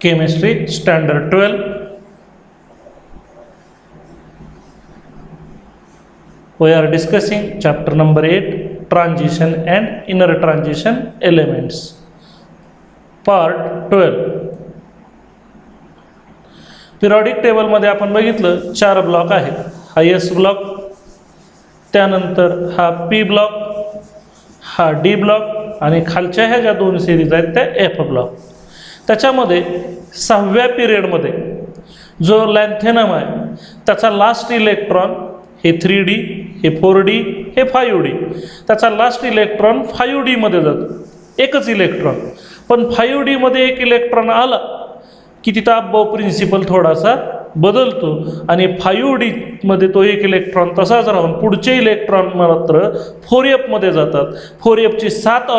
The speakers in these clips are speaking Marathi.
Chemistry Standard 12. We are discussing chapter number 8, Transition and Inner Transition Elements, part 12. Periodic टेबलमध्ये आपण बघितलं 4 ब्लॉक आहेत. हा एस ब्लॉक, त्यानंतर हा पी ब्लॉक, हा डी ब्लॉक आणि खालच्या ह्या ज्या 2 सिरीज आहेत त्या एफ ब्लॉक. त्याच्यामध्ये 6व्या पिरियडमध्ये जो लॅन्थेनम आहे त्याचा लास्ट इलेक्ट्रॉन हे 3D, हे 4D, हे 5D. त्याचा लास्ट इलेक्ट्रॉन 5D मध्ये जातो, एकच इलेक्ट्रॉन. पण 5D मध्ये एक इलेक्ट्रॉन आला की तिथं अबव प्रिन्सिपल थोडासा बदलतो आणि 5D मध्ये तो एक इलेक्ट्रॉन तसाच राहून पुढचे इलेक्ट्रॉन मात्र 4F मध्ये जातात. 4F ची 7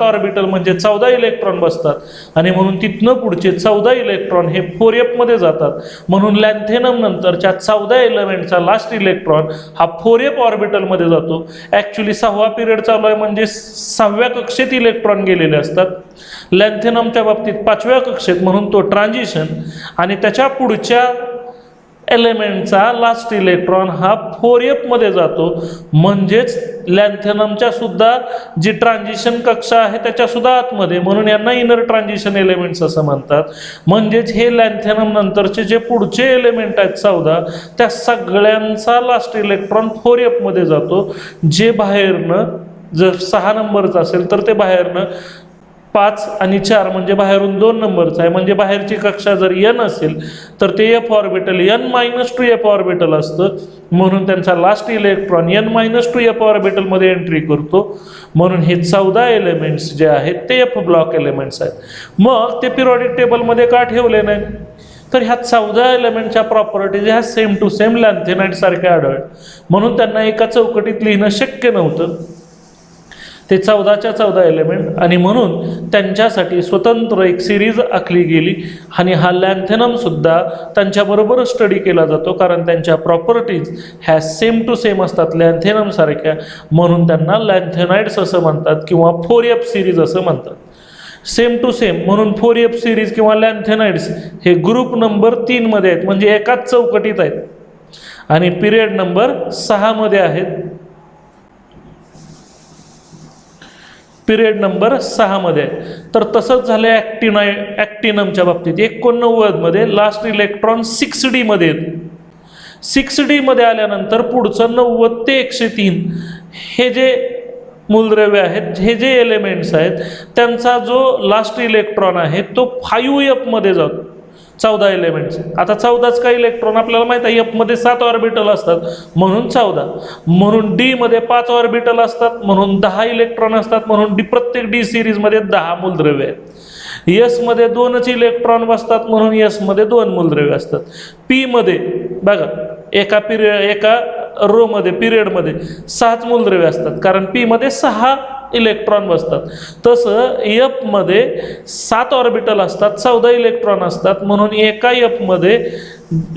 ऑर्बिटल म्हणजे 14 इलेक्ट्रॉन बसतात आणि म्हणून तिथनं पुढचे 14 इलेक्ट्रॉन हे 4F मध्ये जातात. म्हणून लॅन्थेनम नंतरच्या 14 एलिमेंटचा लास्ट इलेक्ट्रॉन हा 4F ऑर्बिटल मध्ये जातो. ॲक्च्युली 6वा पिरियड चालू आहे म्हणजे 6व्या कक्षेत इलेक्ट्रॉन गेलेले असतात. लॅन्थेनमच्या बाबतीत 5व्या कक्षेत, म्हणून तो ट्रान्झिशन. आणि त्याच्या पुढच्या एलिमेंटचा लास्ट इलेक्ट्रॉन हा 4F मध्ये जातो. म्हणजेच लॅन्थेनमच्या सुद्धा जी ट्रान्झिशन कक्षा आहे त्याच्या सुद्धा आतमध्ये, म्हणून यांना इनर ट्रान्झिशन एलिमेंट्स असं म्हणतात. म्हणजेच हे लॅन्थेनम नंतरचे जे पुढचे एलिमेंट आहेत 14, त्या सगळ्यांचा लास्ट इलेक्ट्रॉन 4F मध्ये जातो. जे बाहेरनं जर 6 नंबरचं असेल तर ते बाहेरनं 5 आणि 4 म्हणजे बाहेरून 2 नंबरचं आहे. म्हणजे बाहेरची कक्षा जर n असेल तर ते f ऑर्बिटल n-2f ऑर्बिटल असतं. म्हणून त्यांचा लास्ट इलेक्ट्रॉन n-2f ऑर्बिटलमध्ये एंट्री करतो. म्हणून हे 14 एलिमेंट्स जे आहेत ते f ब्लॉक एलिमेंट्स आहेत. मग ते पिरियडिक टेबलमध्ये का ठेवले नाही? तर ह्या 14 एलिमेंटच्या प्रॉपर्टीज ह्या सेम टू सेम लॅन्थेनाइट सारख्या आढळ, म्हणून त्यांना एका चौकटीत लिहिणं शक्य नव्हतं. ते 14च्या 14 एलिमेंट, आणि म्हणून त्यांच्यासाठी स्वतंत्र एक सिरीज आखली गेली. आणि हा लॅन्थेनम सुद्धा त्यांच्याबरोबर स्टडी केला जातो, कारण त्यांच्या प्रॉपर्टीज ह्या सेम टू सेम असतात लॅन्थेनम सारख्या. म्हणून त्यांना लॅन्थेनाइड्स असं म्हणतात किंवा 4F सिरीज असं म्हणतात. सेम टू सेम म्हणून 4F सिरीज किंवा लॅन्थेनाइड्स हे ग्रुप नंबर 3 मध्ये आहेत, म्हणजे एकाच चौकटीत आहेत आणि पिरियड नंबर 6 मध्ये आहेत. पिरियड नंबर 6 मध्ये. तर तसंच झालं ॲक्टिनमच्या बाबतीत. 89 मध्ये लास्ट इलेक्ट्रॉन 6D मध्ये येतो. 6D मध्ये आल्यानंतर पुढचं 90 ते 103 हे जे मूलद्रव्य आहेत, हे जे एलिमेंट्स आहेत, त्यांचा जो लास्ट इलेक्ट्रॉन आहे तो 5F मध्ये जातो. 14 एलिमेंट्स. आता 14च काही इलेक्ट्रॉन आपल्याला माहिती आहे, F मध्ये 7 ऑर्बिटल असतात म्हणून 14. म्हणून D मध्ये 5 ऑर्बिटल असतात म्हणून 10 इलेक्ट्रॉन असतात. म्हणून प्रत्येक D सिरीजमध्ये 10 मूलद्रव्य आहेत. S मध्ये 2च इलेक्ट्रॉन बसतात म्हणून S मध्ये 2 मूलद्रव्य असतात. P मध्ये बघा एका रो मध्ये पिरियडमध्ये 6 मूलद्रव्य असतात, कारण P मध्ये 6 इलेक्ट्रॉन बसतात. तसं F मध्ये 7 ऑर्बिटल असतात, 14 इलेक्ट्रॉन असतात. म्हणून एका F मध्ये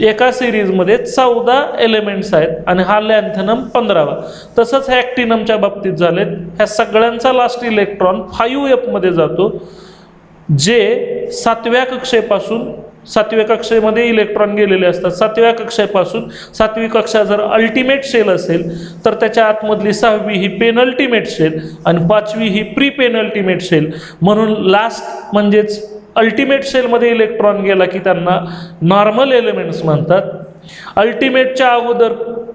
एका सिरीजमध्ये 14 एलिमेंट्स आहेत आणि हा लॅन्थेनम 15वा. तसंच ॲक्टिनमच्या बाबतीत झालेत. ह्या सगळ्यांचा लास्ट इलेक्ट्रॉन 5F मध्ये जातो, जे 7व्या कक्षेपासून, 7व्या कक्षेमध्ये इलेक्ट्रॉन गेलेले असतात. 7व्या कक्षेपासून 7वी कक्षा जर अल्टिमेट शेल असेल तर त्याच्या आतमधली 6वी ही पेनल्टिमेट शेल आणि 5वी ही प्री पेनल्टिमेट शेल. म्हणून लास्ट म्हणजेच अल्टिमेट शेलमध्ये इलेक्ट्रॉन गेला की त्यांना नॉर्मल एलिमेंट्स म्हणतात. अल्टिमेटच्या अगोदर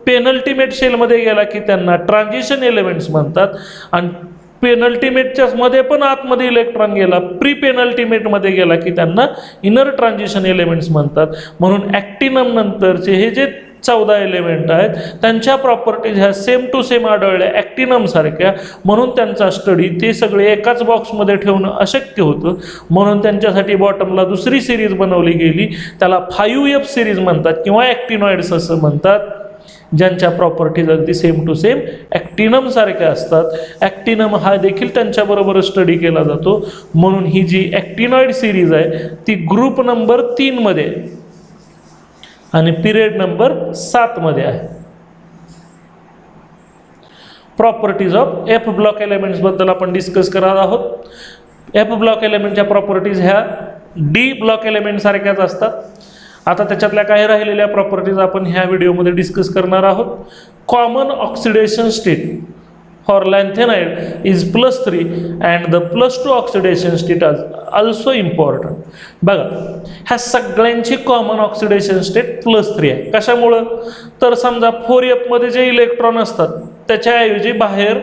पेनल्टिमेट शेलमध्ये गेला की त्यांना ट्रान्झिशन एलिमेंट्स म्हणतात. आणि पेनल्टिमेटच्या मध्ये पण आतमध्ये इलेक्ट्रॉन गेला, प्री पेनल्टिमेटमध्ये गेला की त्यांना इनर ट्रान्झिशन एलिमेंट्स म्हणतात. म्हणून ॲक्टिनम नंतरचे हे जे 14 एलिमेंट आहेत त्यांच्या प्रॉपर्टीज ह्या सेम टू सेम आढळल्या ॲक्टिनम सारख्या. म्हणून त्यांचा स्टडी ते सगळे एकाच बॉक्समध्ये ठेवणं अशक्य होतं. म्हणून त्यांच्यासाठी बॉटमला दुसरी सिरीज बनवली गेली, त्याला 5F सिरीज म्हणतात किंवा ॲक्टिनॉइड्स असं म्हणतात, ज्यांच्या प्रॉपर्टीज अगदी सेम टू सेम ॲक्टिनम सारख्या असतात. ॲक्टिनम हा देखील त्यांच्याबरोबर स्टडी केला जातो. म्हणून ही जी ॲक्टिनॉइड सिरीज आहे ती ग्रुप नंबर 3 मध्ये आणि पिरियड नंबर 7 मध्ये आहे. Properties of F block elements बद्दल आपण डिस्कस करणार आहोत. एफ ब्लॉक एलिमेंटच्या प्रॉपर्टीज ह्या डी ब्लॉक एलिमेंट सारख्याच असतात. आता त्याच्यातल्या काही राहिलेल्या प्रॉपर्टीज आपण ह्या व्हिडिओमध्ये डिस्कस करणार आहोत. Common oxidation state for lanthanide is +3 and the +2 oxidation state is also important. बघा ह्या सगळ्यांची कॉमन ऑक्सिडेशन स्टेट +3 आहे. कशामुळं? तर समजा 4f मध्ये जे इलेक्ट्रॉन असतात त्याच्याऐवजी बाहेर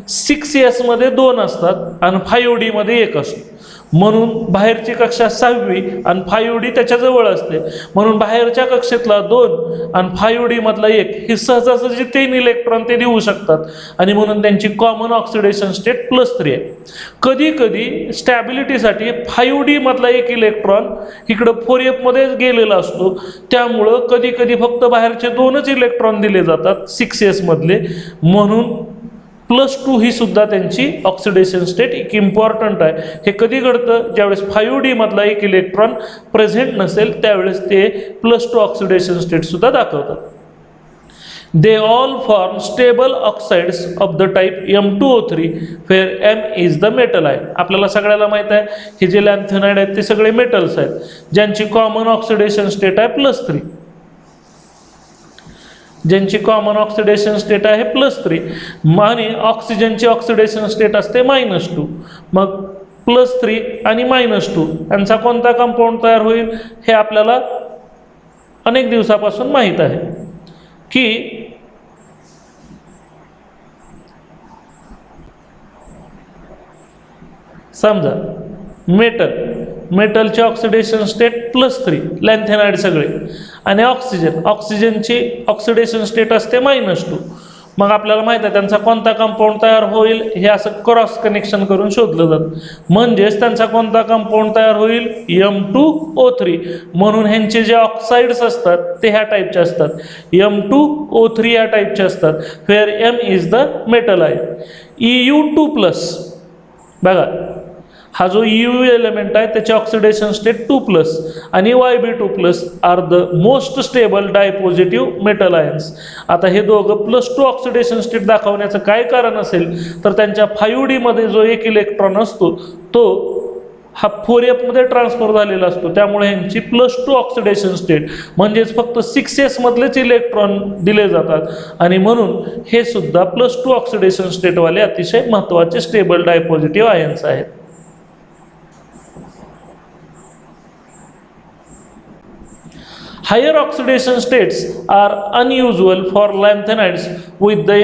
6s मध्ये 2 असतात आणि 5d मध्ये 1 असतो. म्हणून बाहेरची कक्षा 6वी आणि 5d त्याच्याजवळ असते. म्हणून बाहेरच्या कक्षेतला 2 आणि 5d मधला 1 हे सहजासहजी 3 इलेक्ट्रॉन ते देऊ शकतात आणि म्हणून त्यांची कॉमन ऑक्सिडेशन स्टेट +3 आहे. कधी कधी स्टॅबिलिटीसाठी 5d मधला 1 इलेक्ट्रॉन इकडं 4f मध्ये गेलेला असतो. त्यामुळं कधी कधी फक्त बाहेरचे 2च इलेक्ट्रॉन दिले जातात 6s मधले. म्हणून +2 ही सुद्धा त्यांची ऑक्सिडेशन स्टेट एक इम्पॉर्टंट आहे. हे कधी घडतं? ज्यावेळेस 5d मधला 1 इलेक्ट्रॉन प्रेझेंट नसेल त्यावेळेस ते +2 ऑक्सिडेशन स्टेट सुद्धा दाखवतात. They all form stable oxides of the type M2O3 where M is the metal आहे. आपल्याला सगळ्याला माहित आहे हे जे लॅन्थेनाइड आहेत ते सगळे मेटल्स आहेत ज्यांची कॉमन ऑक्सिडेशन स्टेट आहे +3. ज्यांची कॉमन ऑक्सिडेशन स्टेट आहे +3 आणि ऑक्सिजनची ऑक्सिडेशन स्टेट असते -2. मग +3 आणि -2 यांचा कोणता कंपाऊंड तयार होईल हे आपल्याला अनेक दिवसापासून माहीत आहे की समजा मेटलचे ऑक्सिडेशन स्टेट +3 लॅन्थेनाइड सगळे आणि ऑक्सिजनची ऑक्सिडेशन स्टेट असते -2. मग आपल्याला माहित आहे त्यांचा कोणता कंपाऊंड तयार होईल हे असं क्रॉस कनेक्शन करून शोधलं जातं. म्हणजेच त्यांचा कोणता कंपाऊंड तयार होईल M2O3. म्हणून ह्यांचे जे ऑक्साइड्स असतात ते ह्या टाईपचे असतात. M2O3 या टाईपचे असतात. Where M is the metal आहे. EU2+ बघा हा जो EU एलिमेंट आहे त्याची ऑक्सिडेशन स्टेट 2+ आणि YB2+ are the most stable dipositive metal ions. आता हे दोघं +2 ऑक्सिडेशन स्टेट दाखवण्याचं काय कारण असेल तर त्यांच्या 5d मध्ये जो 1 इलेक्ट्रॉन असतो तो हा 4f मध्ये ट्रान्सफर झालेला असतो. त्यामुळे यांची +2 ऑक्सिडेशन स्टेट म्हणजेच फक्त 6s मधलेच इलेक्ट्रॉन दिले जातात आणि म्हणून हे सुद्धा +2 ऑक्सिडेशन स्टेटवाले अतिशय महत्त्वाचे स्टेबल डायपॉझिटिव्ह आयन्स आहेत. Higher oxidation states are unusual for lanthanides with the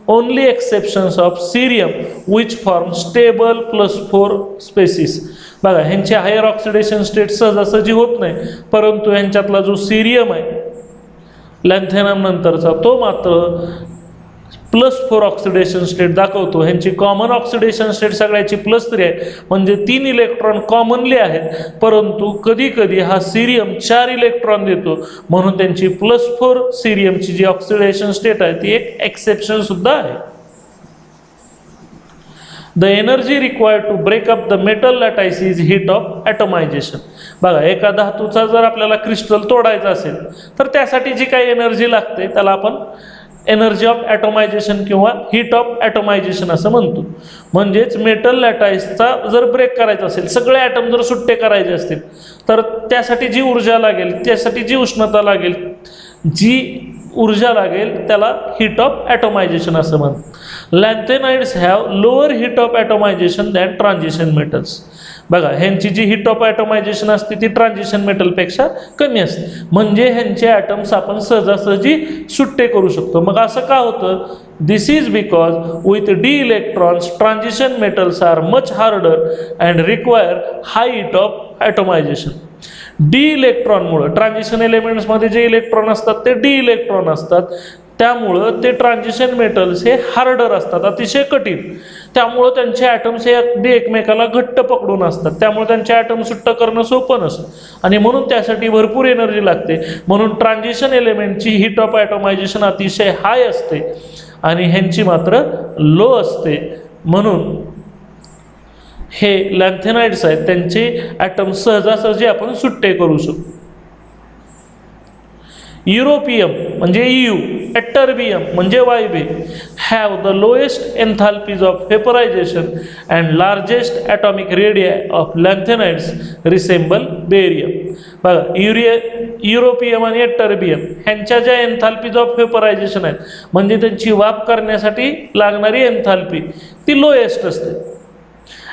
only exceptions of cerium which form stable +4 species. बघा ह्यांचे हायर ऑक्सिडेशन स्टेट सहजासहजी होत नाही परंतु ह्यांच्यातला जो सिरियम आहे लॅन्थेनम नंतरचा तो मात्र +4 ऑक्सिडेशन स्टेट दाखवतो. ह्यांची कॉमन ऑक्सिडेशन स्टेट सगळ्याची +3 आहे म्हणजे 3 इलेक्ट्रॉन कॉमनली आहेत परंतु कधी कधी हा सिरियम 4 इलेक्ट्रॉन देतो म्हणून त्यांची +4 सिरियमची जी ऑक्सिडेशन स्टेट आहे ती एक एक्सेप्शन सुद्धा आहे. The energy required to break up the metal lattice is heat of atomisation. बघा एका धातूचा जर आपल्याला क्रिस्टल तोडायचा असेल तर त्यासाठी जी काही एनर्जी लागते त्याला आपण एनर्जी ऑफ ॲटोमायझेशन किंवा हीट ऑफ ॲटोमायझेशन असं म्हणतो. म्हणजेच मेटल लॅटाइसचा जर ब्रेक करायचा असेल सगळे ॲटम जर सुट्टे करायचे असतील तर त्यासाठी जी ऊर्जा लागेल त्यासाठी जी उष्णता लागेल जी ऊर्जा लागेल त्याला हीट ऑफ ॲटोमायझेशन असं म्हणतात. Lanthanides have lower heat of atomisation than transition metals. बघा ह्यांची जी हीट ऑफ ॲटोमायझेशन असते ती ट्रान्झिशन मेटलपेक्षा कमी असते म्हणजे ह्यांचे ॲटम्स आपण सहजासहजी सुट्टे करू शकतो. मग असं का होतं? This is because with D electrons transition metals are much harder and require high heat of atomisation. D इलेक्ट्रॉनमुळं ट्रान्झिशन एलिमेंट्समध्ये जे इलेक्ट्रॉन असतात ते डी इलेक्ट्रॉन असतात त्यामुळं ते ट्रान्झिशन मेटल्स हे हार्डर असतात अतिशय कठीण. त्यामुळं त्यांचे ॲटम्स हे अगदी एकमेकाला घट्ट पकडून असतात त्यामुळे त्यांचे ॲटम सुट्ट करणं सोपं नसतं आणि म्हणून त्यासाठी भरपूर एनर्जी लागते. म्हणून ट्रान्झिशन एलिमेंटची हीट ऑफ ॲटोमायझेशन अतिशय हाय असते आणि ह्यांची मात्र लो असते. म्हणून हे लॅन्थेनाइड्स आहेत त्यांचे ॲटम सहजासहजी आपण सुट्टे करू शकतो. युरोपियम म्हणजे EU, एटरबियम म्हणजे YB have the lowest enthalpies of vaporization and largest atomic radii of lanthanides resemble barium. बघा युरोपियम आणि एटरबियम ह्यांच्या ज्या एन्थाल्पीज ऑफ व्हेपरायझेशन आहेत म्हणजे त्यांची वाफ करण्यासाठी लागणारी एन्थाल्पी ती लोएस्ट असते.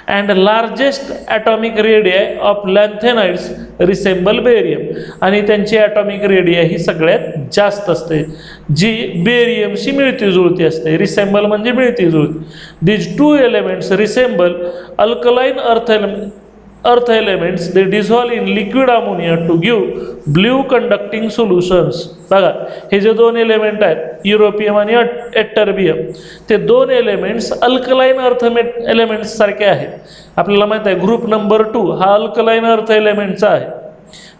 And largest atomic radii of lanthanides resemble barium आणि त्यांची ॲटॉमिक रेडिया ही सगळ्यात जास्त असते जी बेरियमशी मिळती जुळती असते. रिसेंबल म्हणजे मिळती जुळती. These two elements resemble alkaline earth elements they dissolve in liquid ammonia to give blue conducting solutions. बघा हे जे दोन एलिमेंट आहेत युरोपियम आणि एटरबियम ते दोन एलिमेंट्स अल्कलाइन अर्थ एलिमेंट्स सारखे आहेत. आपल्याला माहित आहे ग्रुप नंबर 2 हा अल्कलाइन अर्थ एलिमेंटचा आहे.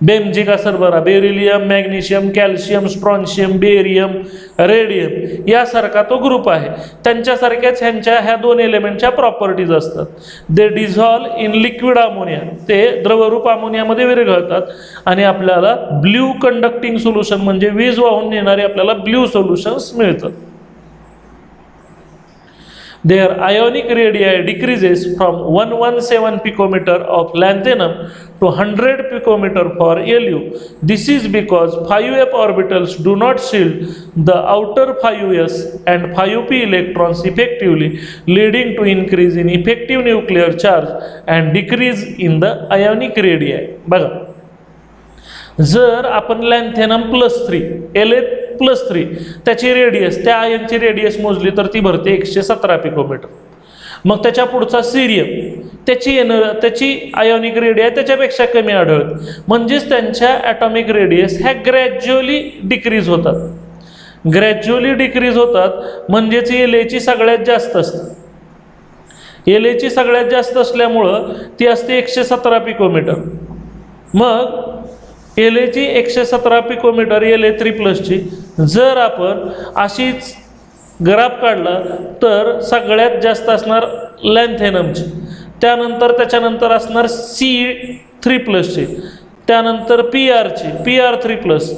बेंझिक असर बरा beryllium, magnesium, calcium, strontium, barium, radium यासारखा तो ग्रुप आहे. त्यांच्यासारख्याच ह्यांच्या ह्या दोन एलिमेंटच्या प्रॉपर्टीज असतात. दे डिझॉल्व इन लिक्विड अमोनिया ते द्रवरूप अमोनियामध्ये विरघळतात आणि आपल्याला ब्ल्यू कंडक्टिंग सोल्युशन म्हणजे वीज वाहून नेणारे आपल्याला ब्ल्यू सोल्युशन्स मिळतात. Their ionic radii decreases from 117 picometer of lanthanum to 100 picometer for Lu. This is because 5f orbitals do not shield the outer 5s and 5p electrons effectively, leading to increase in effective nuclear charge and decrease in the ionic radii. बघा जर आपण लॅन्थेनम +3 La+3 त्याची रेडियस त्या आयनची रेडियस मोजली तर ती भरते 117 पिकोमीटर. मग त्याच्या पुढचा सिरियम त्याची आयोनिक रेडिया त्याच्यापेक्षा कमी आढळते म्हणजेच त्यांच्या ॲटॉमिक रेडियस ह्या ग्रॅज्युअली डिक्रीज होतात. ग्रॅज्युअली डिक्रीज होतात म्हणजेच एलएची सगळ्यात जास्त असते. एलएची सगळ्यात जास्त असल्यामुळं ती असते 117 पिकोमीटर. मग एलएची 117 पिकोमीटर La3+ची जर आपण अशीच ग्राफ काढला तर सगळ्यात जास्त असणार लॅन्थेनमची, त्यानंतर त्याच्यानंतर असणार C3+ची, त्यानंतर PRची PR3+,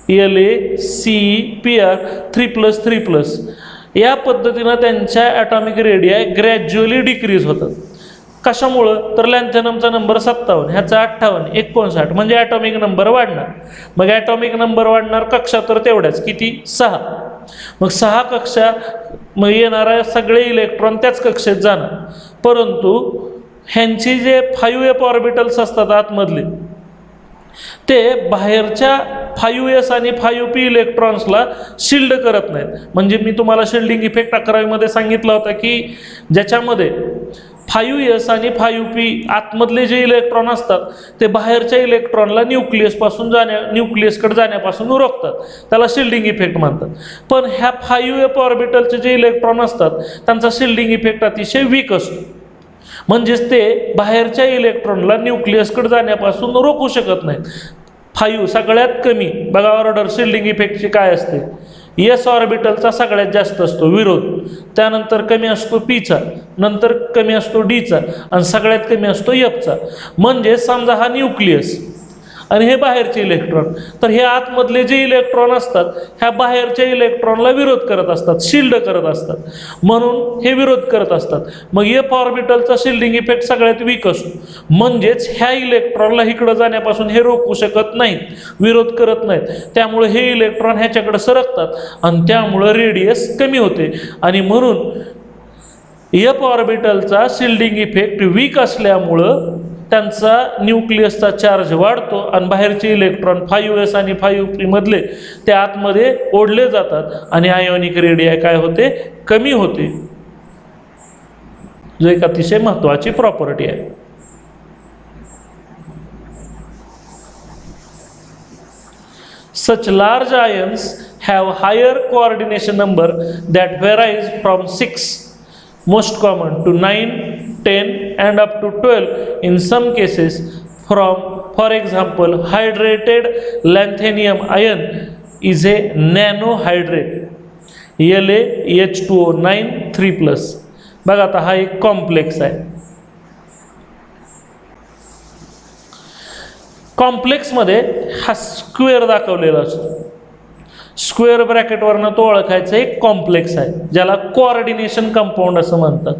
LaCPR3+3+. या पद्धतीनं त्यांच्या ॲटॉमिक रेडिया ग्रॅज्युअली डिक्रीज होतात. कशामुळं तर लॅन्थेनमचा नंबर 57 ह्याचा 58 59 म्हणजे ॲटॉमिक नंबर वाढणार. मग ॲटॉमिक नंबर वाढणार कक्षा तर तेवढ्याच किती 6. मग 6 कक्षा मग येणारा सगळे इलेक्ट्रॉन त्याच कक्षेत जाणार. परंतु ह्यांची जे 5f ऑर्बिटल्स असतात आतमधले ते बाहेरच्या 5s आणि 5p इलेक्ट्रॉन्सला शिल्ड करत नाहीत. म्हणजे मी तुम्हाला शिल्डिंग इफेक्ट 11वीमध्ये सांगितला होता की ज्याच्यामध्ये 5s आणि 5p आतमधले जे इलेक्ट्रॉन असतात ते बाहेरच्या इलेक्ट्रॉनला न्यूक्लियसकडे जाण्यापासून रोखतात. त्याला शिल्डिंग इफेक्ट म्हणतात. पण ह्या 5f ऑर्बिटलचे जे इलेक्ट्रॉन असतात त्यांचा शिल्डिंग इफेक्ट अतिशय वीक असतो. म्हणजेच ते बाहेरच्या इलेक्ट्रॉनला न्यूक्लियसकडे जाण्यापासून रोखू शकत नाहीत. 5 सगळ्यात कमी बघा ऑर्डर शिल्डिंग इफेक्टची काय असते. एस ऑर्बिटलचा सगळ्यात जास्त असतो विरोध, त्यानंतर कमी असतो पीचा, नंतर कमी असतो डीचा आणि सगळ्यात कमी असतो एफचा. म्हणजे समजा हा न्यूक्लियस आणि हे बाहेरचे इलेक्ट्रॉन, तर हे आतमधले जे इलेक्ट्रॉन असतात ह्या बाहेरच्या इलेक्ट्रॉनला विरोध करत असतात, शिल्ड करत असतात, म्हणून हे विरोध करत असतात. मग एफ ऑर्बिटलचा शिल्डिंग इफेक्ट सगळ्यात वीक असतो. म्हणजेच ह्या इलेक्ट्रॉनला इकडं जाण्यापासून हे रोखू शकत नाहीत, विरोध करत नाहीत. त्यामुळे हे इलेक्ट्रॉन ह्याच्याकडे सरकतात आणि त्यामुळं रेडियस कमी होते. आणि म्हणून एफ ऑर्बिटलचा शिल्डिंग इफेक्ट वीक असल्यामुळं त्यांचा न्यूक्लियसचा चार्ज वाढतो आणि बाहेरचे इलेक्ट्रॉन 5s आणि 5p मधले ते आतमध्ये ओढले जातात आणि आयोनिक रेडिया काय होते कमी होते, जो एक अतिशय महत्त्वाची प्रॉपर्टी आहे. Such large ions have higher coordination number that varies from 6 most common to 9, 10 and up to 12 in some cases. For example, hydrated lanthanum ion is a nanohydrate LaH2O9 3+. बघा आता हा एक कॉम्प्लेक्स आहे. कॉम्प्लेक्समध्ये हा स्क्वेअर दाखवलेला असतो. स्क्वेअर ब्रॅकेटवरनं तो ओळखायचा एक कॉम्प्लेक्स आहे, ज्याला कोऑर्डिनेशन कंपाऊंड असं म्हणतात.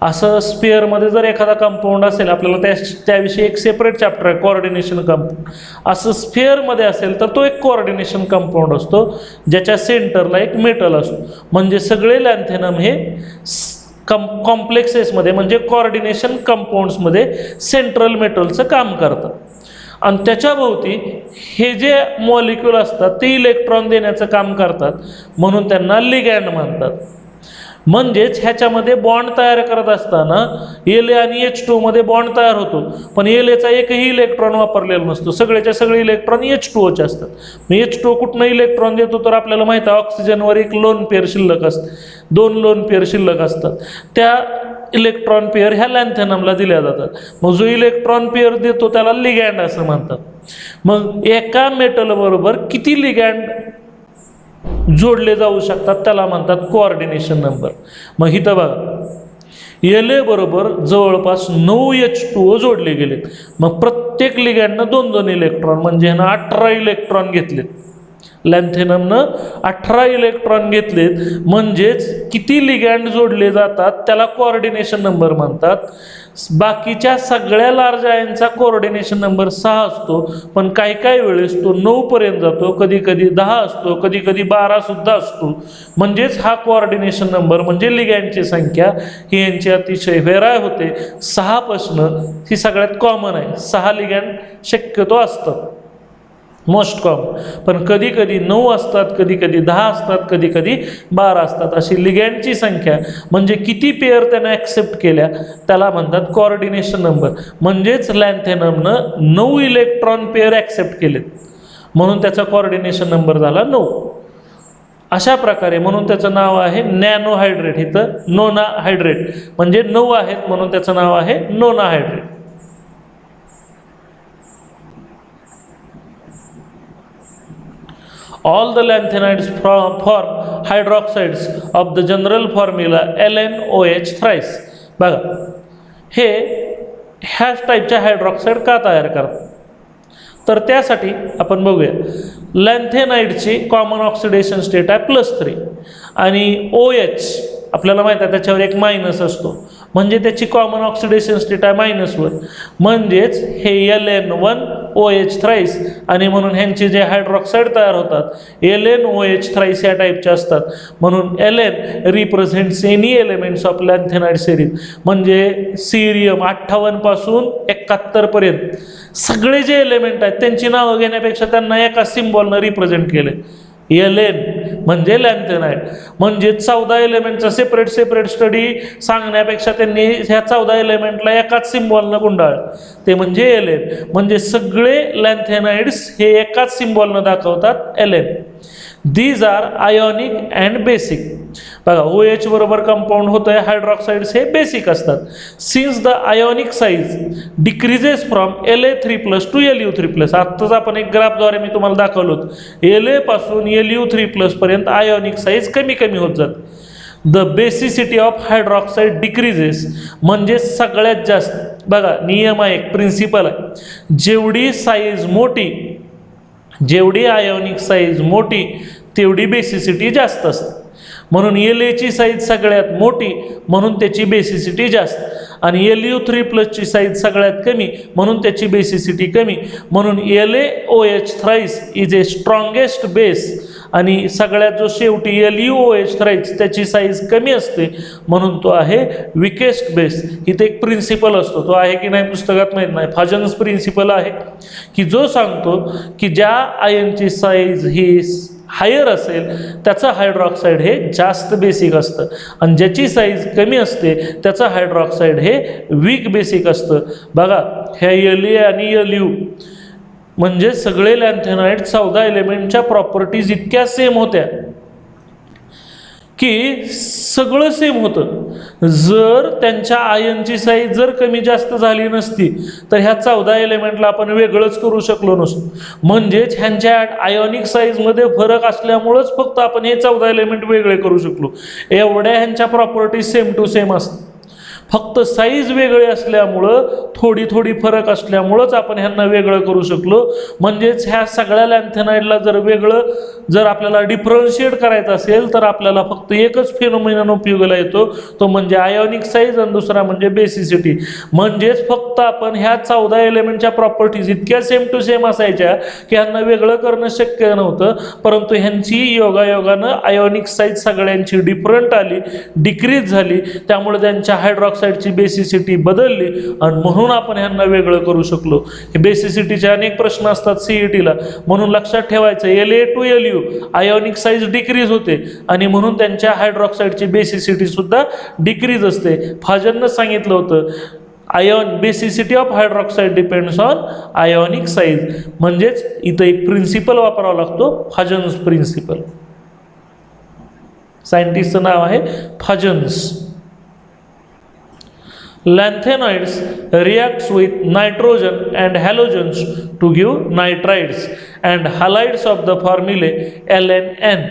असं स्पेअरमध्ये जर एखादा कंपाऊंड असेल, आपल्याला त्याविषयी एक सेपरेट चॅप्टर आहे कोऑर्डिनेशन कंपाऊंड. असं स्पेअरमध्ये असेल तर तो एक कोऑर्डिनेशन कंपाऊंड असतो, ज्याच्या सेंटरला एक मेटल असतो. म्हणजे सगळे लॅन्थेनम हे कॉम्प्लेक्सेसमध्ये म्हणजे कोऑर्डिनेशन कंपाऊंड्समध्ये सेंट्रल मेटलचं काम करतात. आणि त्याच्याभोवती हे जे मॉलिक्यूल असतात ते इलेक्ट्रॉन देण्याचं काम करतात, म्हणून त्यांना लिगॅंड म्हणतात. म्हणजेच ह्याच्यामध्ये बॉन्ड तयार करत असताना La आणि H2 मध्ये बॉन्ड तयार होतो, पण Laचा एकही इलेक्ट्रॉन वापरलेला नसतो. सगळेच्या सगळे इलेक्ट्रॉन H2Oचे असतात. मग H2O कुठनं इलेक्ट्रॉन देतो तर आपल्याला माहिती आहे ऑक्सिजनवर एक लोन पेअर शिल्लक असते, 2 लोन पेअर शिल्लक असतात. त्या इलेक्ट्रॉन पेअर ह्या लॅन्थेनमला दिल्या जातात. मग जो इलेक्ट्रॉन पेअर देतो त्याला लिगॅंड असं म्हणतात. मग एका मेटल बरोबर किती लिगॅंड जोडले जाऊ शकतात त्याला म्हणतात कोऑर्डिनेशन नंबर. मग इथं बघा La बरोबर जवळपास 9 H2O जोडले गेले. मग प्रत्येक लिगॅंडनं 2-2 इलेक्ट्रॉन, म्हणजे ह्यानं 18 इलेक्ट्रॉन घेतलेत. लॅन्थेनमनं 18 इलेक्ट्रॉन घेतलेत. म्हणजेच किती लिगॅंड जोडले जातात त्याला कोऑर्डिनेशन नंबर म्हणतात. बाकीच्या सगळ्या लार्ज आयनचा कोऑर्डिनेशन नंबर 6 असतो, पण काही काही वेळेस तो 9 पर्यंत जातो, कधी कधी 10 असतो, कधी कधी 12 सुद्धा असतो. म्हणजेच हा कोऑर्डिनेशन नंबर म्हणजे लिगॅंडची संख्या ही यांची अतिशय व्हेराय होते. 6 पासून ही सगळ्यात कॉमन आहे. 6 लिगॅंड शक्यतो असतात, मोस्ट कॉमन. पण कधी कधी 9 असतात, कधी कधी 10 असतात, कधी कधी 12 असतात. अशी लिगॅंडची संख्या म्हणजे किती पेअर त्यानं ॲक्सेप्ट केल्या त्याला म्हणतात कोऑर्डिनेशन नंबर. म्हणजेच लॅन्थेनमनं 9 इलेक्ट्रॉन पेअर ॲक्सेप्ट केलेत, म्हणून त्याचा कोऑर्डिनेशन नंबर झाला 9. अशा प्रकारे म्हणून त्याचं नाव आहे नॅनो हायड्रेट. इथं नोना हायड्रेट म्हणजे 9 आहेत म्हणून त्याचं नाव आहे नोना hydrate. All the lanthanides form hydroxides of the general formula LNOH thrice. बघा हे ह्याच टाईपच्या हायड्रॉक्साईड का तयार करतात तर त्यासाठी आपण बघूया. लॅन्थेनाइडची कॉमन ऑक्सिडेशन स्टेट आहे +3 आणि OH आपल्याला माहिती आहे त्याच्यावर एक मायनस असतो, म्हणजे त्याची कॉमन ऑक्सिडेशन स्टेट आहे -1. म्हणजेच हे LN1OH थ्राईस आणि म्हणून ह्यांचे जे हायड्रॉक्साईड तयार होतात LNOH थ्राईस या टाईपचे असतात. म्हणून Ln represents any elements of lanthanide series. म्हणजे सीरियम 58 पासून 71 पर्यंत सगळे जे एलिमेंट आहेत त्यांची नावं घेण्यापेक्षा त्यांना एका सिम्बॉलनं रिप्रेझेंट केले. Ln म्हणजे लॅन्थेनाइड. म्हणजे 14 एलिमेंटचा सेपरेट स्टडी सांगण्यापेक्षा त्यांनी ह्या 14 एलिमेंटला एकाच सिम्बॉलनं गुंडाळलं, ते म्हणजे Ln. म्हणजे सगळे लॅन्थेनाइड्स हे एकाच सिम्बॉलनं दाखवतात Ln. These are ionic and basic. बघा OH बरोबर कंपाऊंड होतं आहे, हायड्रॉक्साईड्स हे बेसिक असतात. Since the ionic size decreases from La3+ to Lu3+. आत्ताच आपण एक ग्राफद्वारे मी तुम्हाला दाखवलं होतं, La पासून Lu3+ पर्यंत आयोनिक साईज कमी कमी होत जाते. The basicity of hydroxide decreases म्हणजे सगळ्यात जास्त. बघा नियम आहे, एक प्रिन्सिपल आहे, जेवढी साईज मोठी, जेवढी आयोनिक साईज मोठी तेवढी बेसिसिटी जास्त असते. म्हणून Laची साईज सगळ्यात मोठी म्हणून त्याची बेसिसिटी जास्त, आणि Lu3+ ची साईज सगळ्यात कमी म्हणून त्याची बेसिसिटी कमी. म्हणून LaOH thrice is a strongest base, आणि सगळ्यात जो शेवटी LuOH थ्राईस त्याची साईज कमी असते म्हणून तो आहे विकेस्ट बेस. इथे एक प्रिन्सिपल असतो, तो आहे की नाही पुस्तकात माहीत नाही, फाजन्स प्रिन्सिपल आहे, की जो सांगतो की ज्या आयनची साईज ही हायर असेल त्याचं हायड्रॉक्साईड हे जास्त बेसिक असतं, आणि ज्याची साईज कमी असते त्याचं हायड्रॉक्साईड हे वीक बेसिक असतं. बघा ह्या La आणि Lu म्हणजे सगळे लॅन्थेनाइड 14 एलिमेंटच्या प्रॉपर्टीज इतक्या सेम होत्या की सगळं सेम होतं. जर त्यांच्या आयनची साईज जर कमी जास्त झाली नसती तर ह्या 14 एलिमेंटला आपण वेगळंच करू शकलो नसतो. म्हणजेच ह्यांच्या आयोनिक साईजमध्ये फरक असल्यामुळंच फक्त आपण हे 14 एलिमेंट वेगळे करू शकलो. एवढ्या ह्यांच्या प्रॉपर्टीज सेम टू सेम असतात. फक्त साईज वेगळे असल्यामुळं थोडी थोडी फरक असल्यामुळंच आपण ह्यांना वेगळं करू शकलो. म्हणजेच ह्या सगळ्या लॅन्थेनाइडला जर आपल्याला डिफरन्शिएट करायचं असेल तर आपल्याला फक्त एकच फेनोमेनॉन उपयोगाला येतो, तो म्हणजे आयोनिक साईज आणि दुसरा म्हणजे बेसिसिटी. म्हणजेच फक्त आपण ह्या 14 एलिमेंटच्या प्रॉपर्टीज इतक्या सेम टू सेम असायच्या की ह्यांना वेगळं करणं शक्य नव्हतं, परंतु ह्यांची योगायोगानं आयोनिक साईज सगळ्यांची डिफरंट आली, डिक्रीज झाली, त्यामुळे त्यांच्या हायड्रॉक्साईडची बेसिसिटी बदलली आणि म्हणून आपण ह्यांना वेगळं करू शकलो. हे बेसिसिटीचे अनेक प्रश्न असतात सीईटीला, म्हणून लक्षात ठेवायचं La to Lu ionic size decrease होते आणि म्हणून त्यांच्या हायड्रॉक्साईडची बेसिसिटी सुद्धा डिक्रीज असते. फाजननं सांगितलं होतं basicity of hydroxide depends on ionic size. म्हणजेच इथं एक प्रिन्सिपल वापरावा लागतो, फाजन्स प्रिन्सिपल. सायंटिस्टचं नाव आहे फाजन्स. Lanthanoids reacts with nitrogen and halogens to give nitrides and halides of the formulae LNN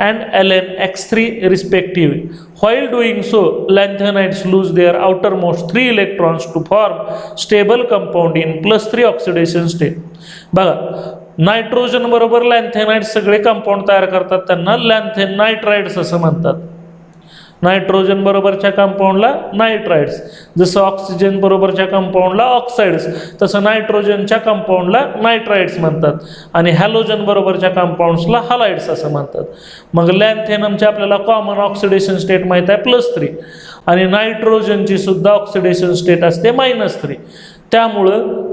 and LNX3 respectively. While doing so, lanthanides lose their outermost 3 electrons to form stable compound in +3 oxidation state. बघा, नायट्रोजन बरोबर लॅन्थेनाइड सगळे कंपाऊंड तयार करतात, त्यांना लॅन्थेनाइट्राइड्स असं म्हणतात. नायट्रोजन बरोबरच्या कंपाऊंडला नायट्राइड्स, जसं ऑक्सिजन बरोबरच्या कंपाऊंडला ऑक्साइड्स, तसं नायट्रोजनच्या कंपाऊंडला नायट्राइड्स म्हणतात आणि हॅलोजन बरोबरच्या कंपाऊंड्सला हलाइड्स असं म्हणतात. मग लॅन्थेनमचे आपल्याला कॉमन ऑक्सिडेशन स्टेट माहीत आहे +3 आणि नायट्रोजनची सुद्धा ऑक्सिडेशन स्टेट असते -3. त्यामुळं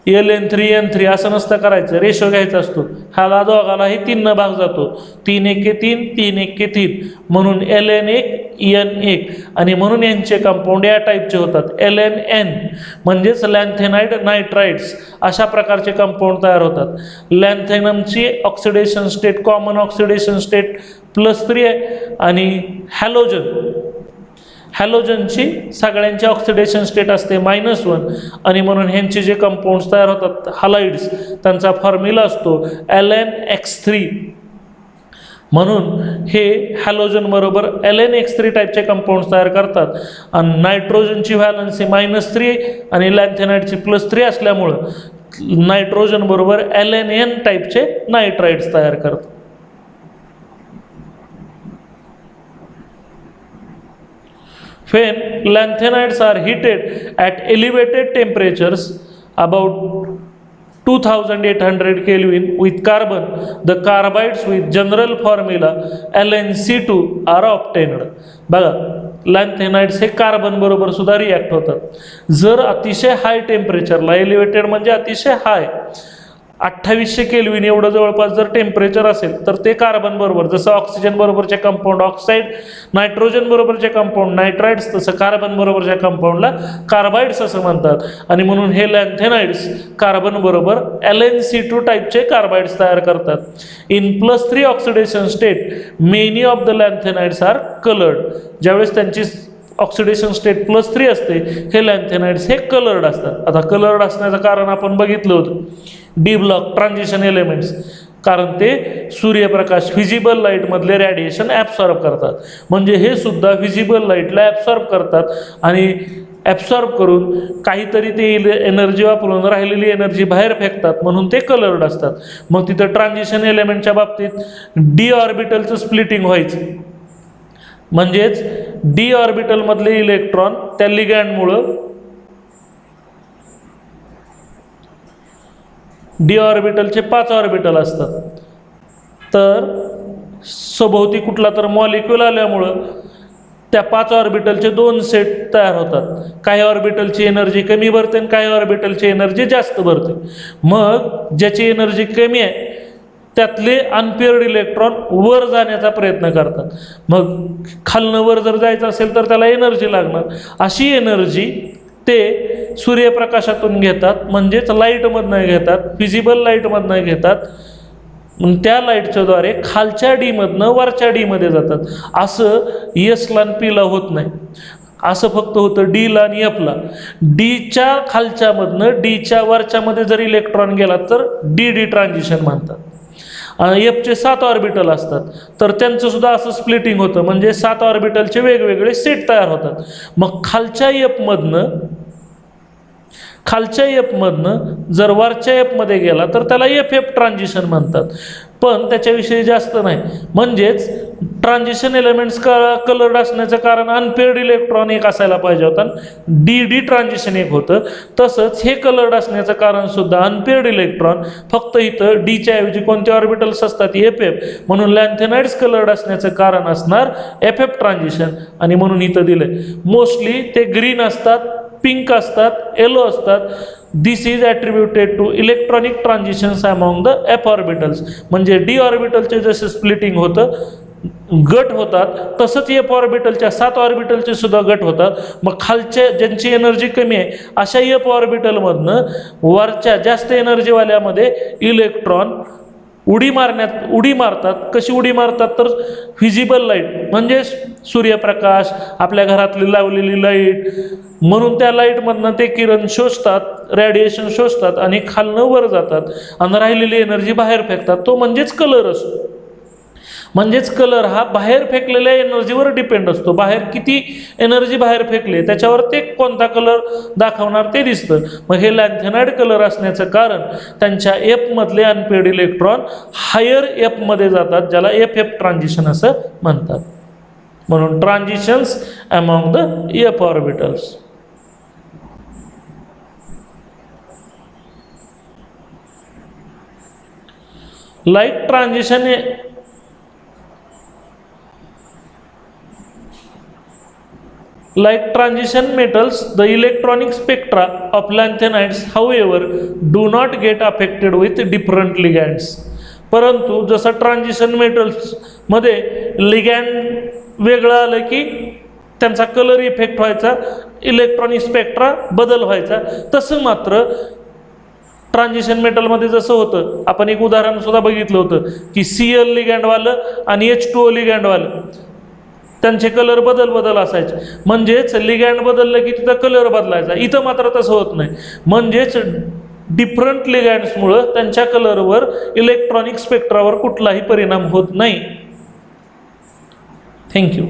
Ln3n3 असं नसतं करायचं, रेशो घ्यायचा असतो. ह्याला दोघालाही 3 न भाग जातो, 3 1 3 3 1 3, म्हणून Ln1 n1 आणि म्हणून यांचे कंपाऊंड या टाईपचे होतात Lnn, म्हणजेच लॅन्थेनाइड नायट्राइड्स अशा प्रकारचे कंपाऊंड तयार होतात. लॅन्थेनमची oxidation state common oxidation state +3 आहे आणि हॅलोजनची सगळ्यांची ऑक्सिडेशन स्टेट असते -1 आणि म्हणून ह्यांचे जे कंपाऊंड्स तयार होतात हलाइड्स, त्यांचा फॉर्म्युला असतो LNX3. म्हणून हे हॅलोजन बरोबर LNX3 टाईपचे कंपाऊंड्स तयार करतात आणि नायट्रोजनची व्हॅलन्सी -3 आणि लॅन्थेनाइडची +3 असल्यामुळं नायट्रोजन बरोबर LNN टाईपचे नायट्राइड्स तयार करतात. When lanthanides are heated at elevated temperatures about 2800 Kelvin with carbon, the carbides with general formula LnC2 are obtained. बघा, लॅन्थेनाइड्स हे कार्बन बरोबर सुद्धा रिॲक्ट होतात. जर अतिशय हाय टेम्परेचरला, एलिव्हेटेड म्हणजे अतिशय हाय, 2800 केल्विन एवढं जवळपास जर टेम्परेचर असेल तर ते कार्बन बरोबर, जसं ऑक्सिजन बरोबरचे कंपाऊंड ऑक्साईड, नायट्रोजन बरोबरचे कंपाऊंड नायट्राइड्स, तसं कार्बन बरोबरच्या कंपाऊंडला कार्बाइड्स असं म्हणतात आणि म्हणून हे लॅन्थेनाइड्स कार्बन बरोबर LnC2 टाईपचे कार्बाइड्स तयार करतात. In +3 oxidation state many of the lanthanides are coloured. ज्यावेळेस त्यांची ऑक्सिडेशन स्टेट +3 असते, हे लॅन्थेनाइड्स हे कलर्ड असतात. आता कलर्ड असण्याचं कारण आपण बघितलं होतं, डी ब्लॉक ट्रान्झिशन एलिमेंट्स, कारण ते सूर्यप्रकाश व्हिजिबल लाईटमधले रॅडिएशन ॲब्सॉर्ब करतात. म्हणजे हे सुद्धा व्हिजिबल लाईटला ॲब्सॉर्ब करतात आणि ॲब्सॉर्ब करून काहीतरी ते एनर्जी वापरून राहिलेली एनर्जी बाहेर फेकतात, म्हणून ते कलर्ड असतात. मग तिथं ट्रान्झिशन एलिमेंटच्या बाबतीत डी ऑर्बिटलचं स्प्लिटिंग व्हायचं, म्हणजेच डी ऑर्बिटलमधले इलेक्ट्रॉन त्या लिगँडमुळं, डी ऑर्बिटलचे 5 ऑर्बिटल असतात, तर सभोवती कुठला तर मॉलिक्यूल आल्यामुळं त्या 5 ऑर्बिटलचे 2 सेट तयार होतात. काही ऑर्बिटलची एनर्जी कमी भरते आणि काही ऑर्बिटलची एनर्जी जास्त भरते. मग ज्याची एनर्जी कमी आहे त्यातले अनपेअर्ड इलेक्ट्रॉन वर जाण्याचा प्रयत्न करतात. मग खालनं वर जर जायचं असेल तर त्याला एनर्जी लागणार. अशी एनर्जी ते सूर्यप्रकाशातून घेतात, म्हणजेच लाईटमधनं घेतात, व्हिजिबल लाईटमधनं घेतात. त्या लाईटच्या द्वारे खालच्या डीमधनं वरच्या डीमध्ये जातात. असं एसला आणि पीला होत नाही, असं फक्त होतं डीला आणि एफला. डीच्या खालच्यामधनं डीच्या वरच्यामध्ये जर इलेक्ट्रॉन गेला तर डी ट्रान्झिशन म्हणतात एफचे 7 ऑर्बिटल असतात तर त्यांचं सुद्धा असं स्प्लिटिंग होतं, म्हणजे 7 ऑर्बिटलचे वेगवेगळे सेट तयार होतात. मग खालच्या एफमधनं जर वरच्या एफमध्ये गेला तर त्याला एफ ट्रान्झिशन म्हणतात. पण त्याच्याविषयी जास्त नाही. म्हणजेच ट्रान्झिशन एलिमेंट्स कलर्ड असण्याचं कारण अनपेअर्ड इलेक्ट्रॉन एक असायला पाहिजे होता, डी ट्रान्झिशन एक होतं. तसंच हे कलर्ड असण्याचं कारण सुद्धा अनपेअर्ड इलेक्ट्रॉन, फक्त इथं डीच्या ऐवजी कोणते ऑर्बिटल्स असतात, एफ म्हणून लॅन्थेनाइड्स कलर्ड असण्याचं कारण असणार एफ ट्रान्झिशन, आणि म्हणून इथं दिलंय. मोस्टली ते ग्रीन असतात, पिंक असतात, येलो असतात. This is attributed to electronic transitions among the F orbitals. म्हणजे डी ऑर्बिटलचे जसे स्प्लिटिंग होतं, गट होतात, तसंच एफ ऑर्बिटलच्या 7 ऑर्बिटलचे सुद्धा गट होतात. मग खालच्या ज्यांची एनर्जी कमी आहे अशा एफ ऑर्बिटलमधनं वरच्या जास्त एनर्जीवाल्यामध्ये इलेक्ट्रॉन उडी मारतात. कशी उडी मारतात तर व्हिजिबल लाईट म्हणजे सूर्यप्रकाश, आपल्या घरातली लावलेली लाईट, म्हणून त्या लाईटमधनं ते किरण शोषतात, रेडिएशन शोषतात आणि खालनं वर जातात आणि राहिलेली एनर्जी बाहेर फेकतात. तो म्हणजेच कलर असतो. म्हणजेच कलर हा बाहेर फेकलेल्या एनर्जीवर डिपेंड असतो. बाहेर किती एनर्जी बाहेर फेकले त्याच्यावर ते कोणता कलर दाखवणार ते दिसतं. मग हे लॅन्थेनाइड कलर असण्याचं कारण त्यांच्या एफमधले अनपेड इलेक्ट्रॉन हायर एफमध्ये जातात, ज्याला एफ ट्रान्झिशन असं म्हणतात. म्हणून transitions among the F orbitals. Light transition metals, the electronic spectra of lanthanides however do not get affected with different ligands. परंतु जसं ट्रान्झिशन मेटल्स मध्ये लिगॅन्ड वेगळं आलं की त्यांचा कलर इफेक्ट व्हायचा, इलेक्ट्रॉनिक स्पेक्ट्रा बदल व्हायचा, तसं मात्र ट्रान्झिशन मेटलमध्ये जसं होतं, आपण एक उदाहरण सुद्धा बघितलं होतं की Cl लिगॅन्डवालं आणि H2O लिगॅन्डवालं त्यांचे कलर बदल असायचे. म्हणजेच लिगॅन्ड बदललं की तिथं कलर बदलायचा. इथं मात्र तसं होत नाही. म्हणजेच डिफरंट लिगॅन्ड्समुळं त्यांच्या कलरवर, इलेक्ट्रॉनिक स्पेक्ट्रावर कुठलाही परिणाम होत नाही. थँक्यू.